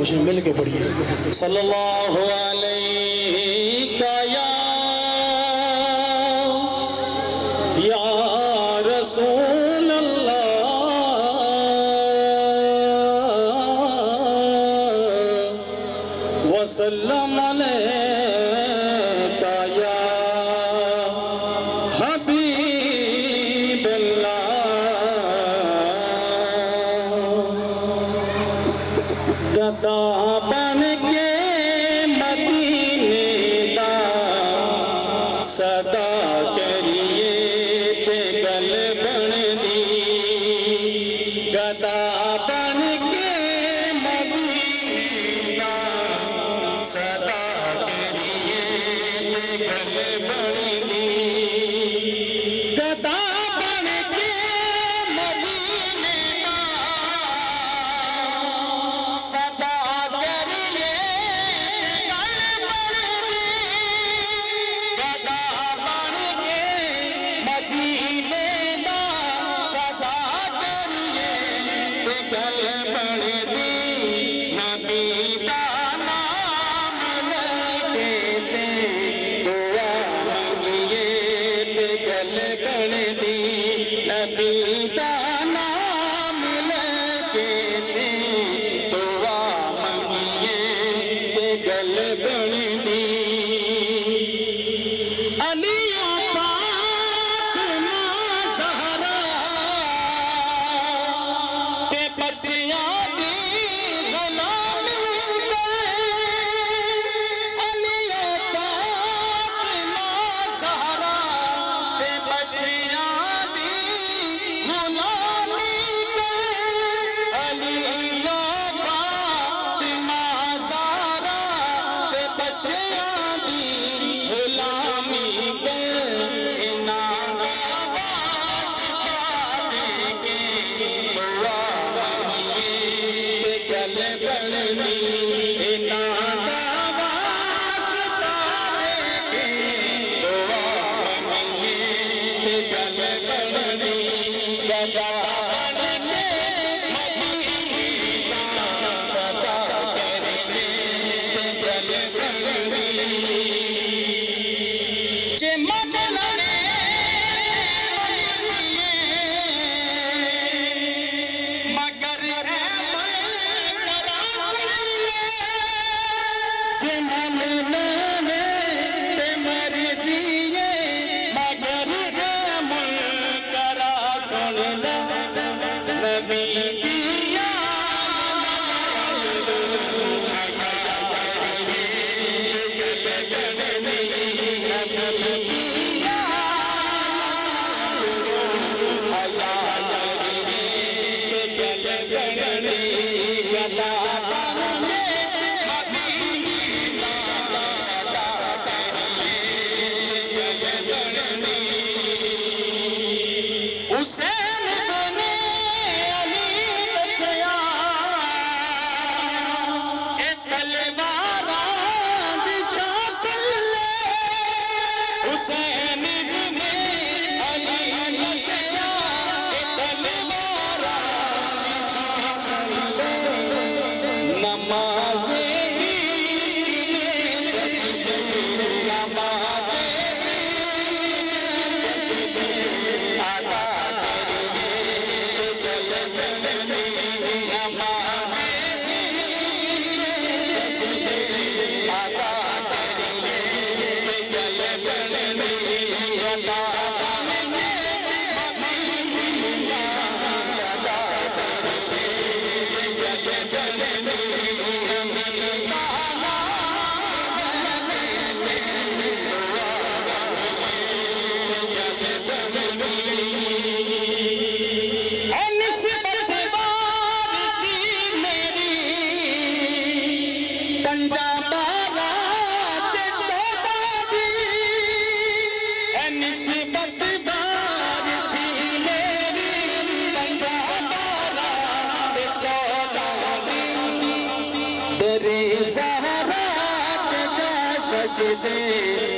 कुछ मिल के पढ़िए। सल्लल्लाहु अलैहि या रसूल अल्लाह वसल्लम अलैका या हबीब अल्लाह। गदा बन के मदीने दा सदा करिए ते गल बनदी। गदा बन के मदीने दा सदा करिए ते गल बनदी। गदा बन के मदीने दा सदा करिए ते गल बनदी। गदा बन के मदीने दा सदा करिए ते गल बनदी। नबी दा नाम लेके ते दुआ मंगिए ते गल बनदी। नबी दा नाम लेके ते दुआ मंगिए ते गल बनदी। अलिया फातिमा ज़हरा ते बच्चियां दी गुलामी करे। अलिया फातिमा ज़हरा ते बच्चियां दी गुलामी करे। अलिया फातिमा ज़हरा ते बच्चियां दी गुलामी करे। इन्हां दा वास्ता देके दुआ मंगिए ते गल बनदी। इन्हां दा वास्ता देके दुआ मंगिए ते गल बनदी। गदा बन के मदीने दा सदा करिए ते गल बनदी। जे मजलने मर्ज़िए मगर ऐमल करा सुनिए। जे मजलने ते मर्ज़िए मगर ऐमल करा सुनिए। नबी दिया हुसैन बने अली दसया ए तलवारां बिछा तले। हुसैन बने अली दसया ए तलवारां बिछा तले। नमाज़े सजदे